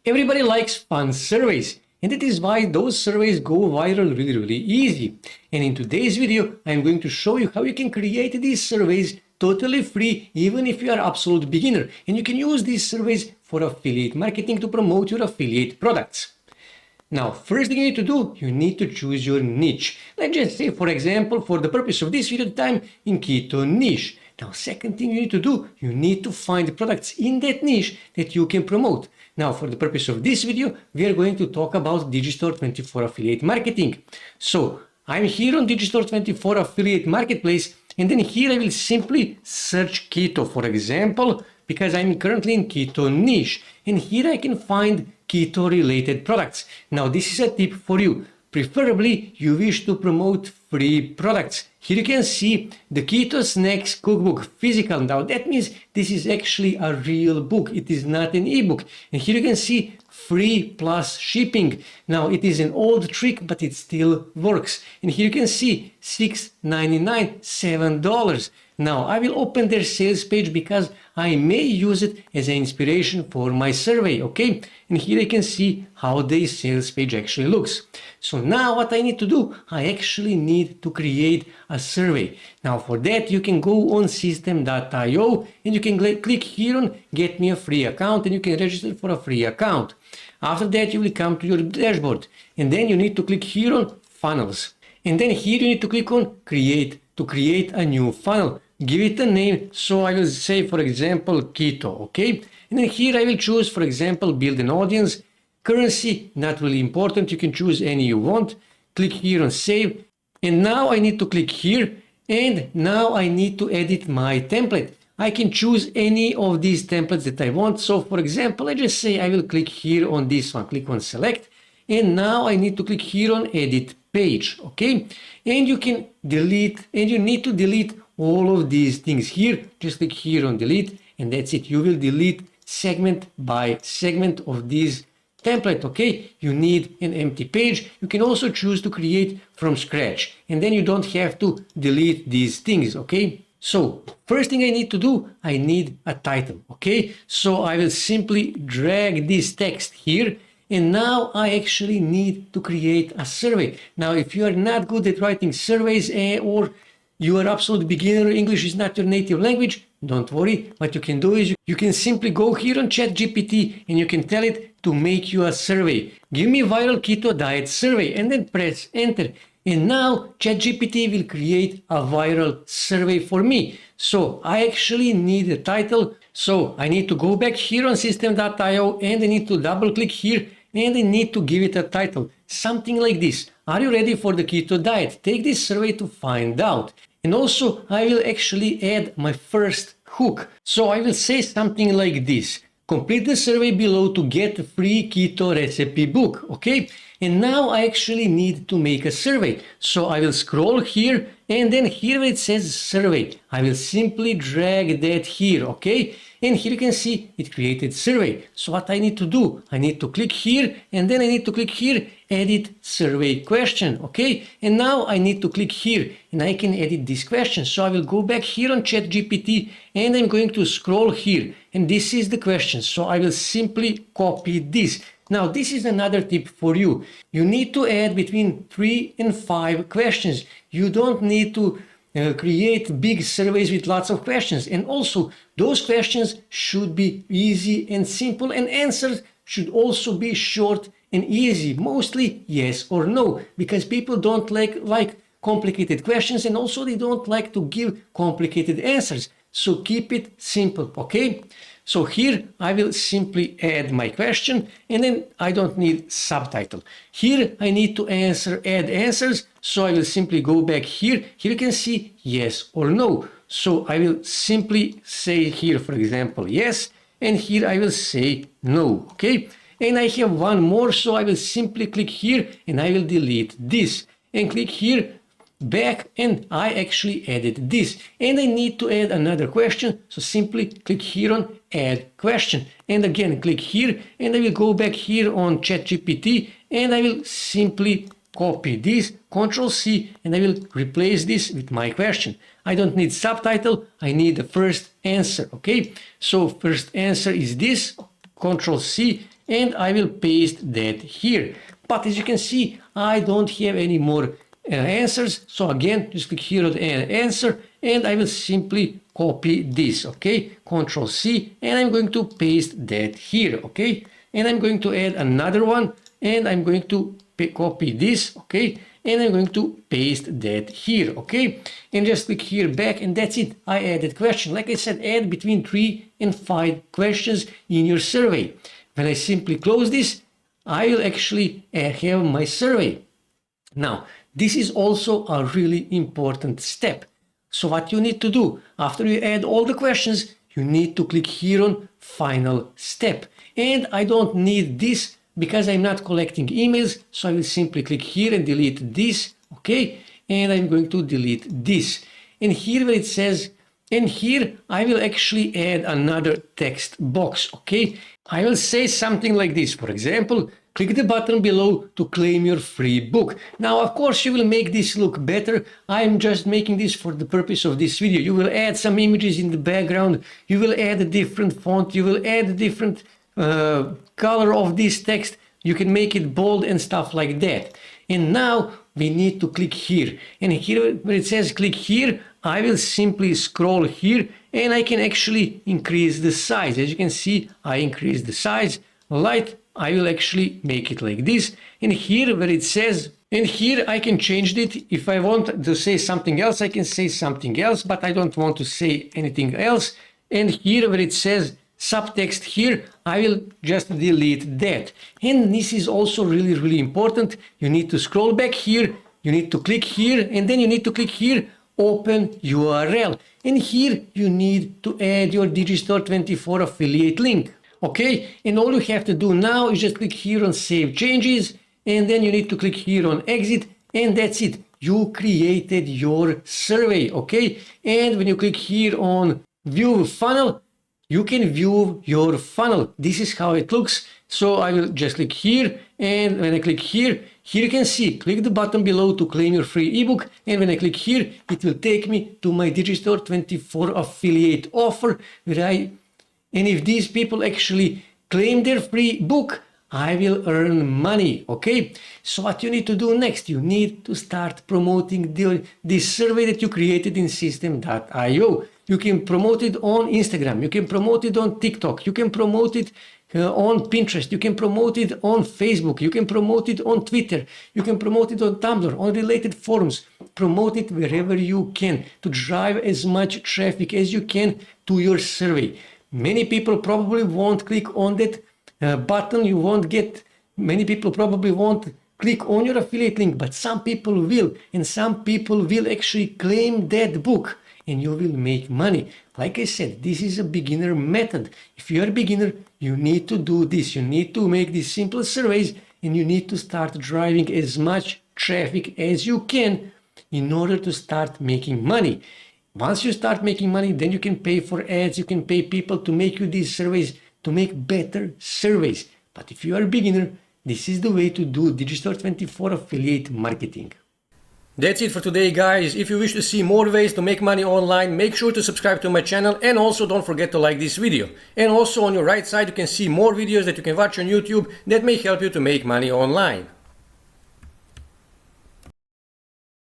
Everybody likes fun surveys, and that is why those surveys go viral really easy. And in today's video, I'm going to show you how you can create these surveys totally free, even if you are absolute beginner. And you can use these surveys for affiliate marketing to promote your affiliate products. Now, first thing you need to do, you need to choose your niche. Let's just say, for example, for the purpose of this video time, in keto niche. Now, second thing you need to do, you need to find products in that niche that you can promote. Now, for the purpose of this video, we are going to talk about Digistore24 affiliate marketing. So, I'm here on Digistore24 affiliate marketplace, and then here I will simply search keto, for example, because I'm currently in keto niche, and here I can find keto related products. Now, this is a tip for you. Preferably, you wish to promote free products. Here you can see the Keto Snacks Cookbook Physical. Now that means this is actually a real book. It is not an ebook. And here you can see free plus shipping. Now it is an old trick, but it still works. And here you can see $6.99, $7. Now I will open their sales page because I may use it as an inspiration for my survey, okay? And here I can see how the sales page actually looks. So now what I need to do, I actually need to create a survey. Now for that you can go on system.io and you can click here on get me a free account and you can register for a free account. After that you will come to your dashboard and then you need to click here on funnels. And then here you need to click on create to create a new funnel. Give it a name, so I will say, for example, keto, okay? And then here I will choose, for example, build an audience. Currency, not really important, you can choose any you want. Click here on save. And now I need to click here, and now I need to edit my template. I can choose any of these templates that I want. So for example, let's just say I will click here on this one, click on select. And now I need to click here on edit page, okay? And you can delete, and you need to delete all of these things here. Just click here on delete and that's it. You will delete segment by segment of this template, okay? You need an empty page. You can also choose to create from scratch and then you don't have to delete these things, okay? So first thing I need to do, I need a title, okay? So I will simply drag this text here. And now I actually need to create a survey. Now, if you are not good at writing surveys or you are absolute beginner, English is not your native language, don't worry. What you can do is you can simply go here on ChatGPT and you can tell it to make you a survey. Give me viral keto diet survey and then press enter. And now ChatGPT will create a viral survey for me. So I actually need a title. So I need to go back here on system.io and I need to double click here and I need to give it a title. Something like this. Are you ready for the keto diet? Take this survey to find out. And also I will actually add my first hook. So I will say something like this. Complete the survey below to get a free keto recipe book, okay? And now I actually need to make a survey. So I will scroll here and then here where it says survey, I will simply drag that here, okay? And here you can see it created survey. So what I need to do, I need to click here and then I need to click here, edit survey question, okay? And now I need to click here and I can edit this question. So I will go back here on ChatGPT and I'm going to scroll here and this is the question. So I will simply copy this. Now this is another tip for you. You need to add between 3 and 5 questions. You don't need to create big surveys with lots of questions. And also those questions should be easy and simple and answers should also be short and easy. Mostly yes or no, because people don't like complicated questions and also they don't like to give complicated answers. So keep it simple, okay? So here I will simply add my question and then I don't need subtitle. Here I need to add answers. So I will simply go back here. Here you can see yes or no. So I will simply say here, for example, yes. And here I will say no, okay? And I have one more. So I will simply click here and I will delete this and click here back and I actually added this and I need to add another question, so simply click here on add question and again click here and I will go back here on ChatGPT and I will simply copy this, Ctrl C, and I will replace this with my question. I don't need subtitle, I need the first answer, okay? So first answer is this, Ctrl C, and I will paste that here. But as you can see, I don't have any more answers. So again, just click here on add answer, and I will simply copy this, okay? Control C, and I'm going to paste that here, okay? And I'm going to add another one, and I'm going to copy this, okay? And I'm going to paste that here, okay? And just click here back, and that's it. I added question. Like I said, add between 3 and 5 questions in your survey. When I simply close this, I will actually have my survey. Now, this is also a really important step. So what you need to do, after you add all the questions, you need to click here on final step. And I don't need this because I'm not collecting emails, so I will simply click here and delete this, okay? And I'm going to delete this. And here where it says, and here I will actually add another text box, okay? I will say something like this, for example, click the button below to claim your free book. Now, of course, you will make this look better. I'm just making this for the purpose of this video. You will add some images in the background. You will add a different font. You will add a different color of this text. You can make it bold and stuff like that. And now we need to click here. And here where it says click here, I will simply scroll here and I can actually increase the size. As you can see, I increase the size. Light, I will actually make it like this. And here where it says, and here I can change it. If I want to say something else, I can say something else, but I don't want to say anything else. And here where it says subtext here, I will just delete that. And this is also really, really important. You need to scroll back here, you need to click here, and then you need to click here, open URL. And here you need to add your Digistore24 affiliate link. Okay, and all you have to do now is just click here on save changes, and then you need to click here on exit, and that's it. You created your survey, okay? And when you click here on view funnel, you can view your funnel. This is how it looks. So I will just click here, and when I click here, here you can see, click the button below to claim your free ebook, and when I click here, it will take me to my Digistore24 affiliate offer, and if these people actually claim their free book, I will earn money, okay? So what you need to do next, you need to start promoting this survey that you created in system.io. You can promote it on Instagram, you can promote it on TikTok, you can promote it on Pinterest, you can promote it on Facebook, you can promote it on Twitter, you can promote it on Tumblr, on related forums. Promote it wherever you can to drive as much traffic as you can to your survey. Many people probably won't click on that button, you won't get, many people probably won't click on your affiliate link, but some people will, and some people will actually claim that book, and you will make money. Like I said, this is a beginner method. If you're a beginner, you need to do this. You need to make these simple surveys, and you need to start driving as much traffic as you can in order to start making money. Once you start making money, then you can pay for ads, you can pay people to make you these surveys, to make better surveys. But if you are a beginner, this is the way to do Digistore24 affiliate marketing. That's it for today, guys. If you wish to see more ways to make money online, make sure to subscribe to my channel, and also don't forget to like this video. And also on your right side, you can see more videos that you can watch on YouTube that may help you to make money online.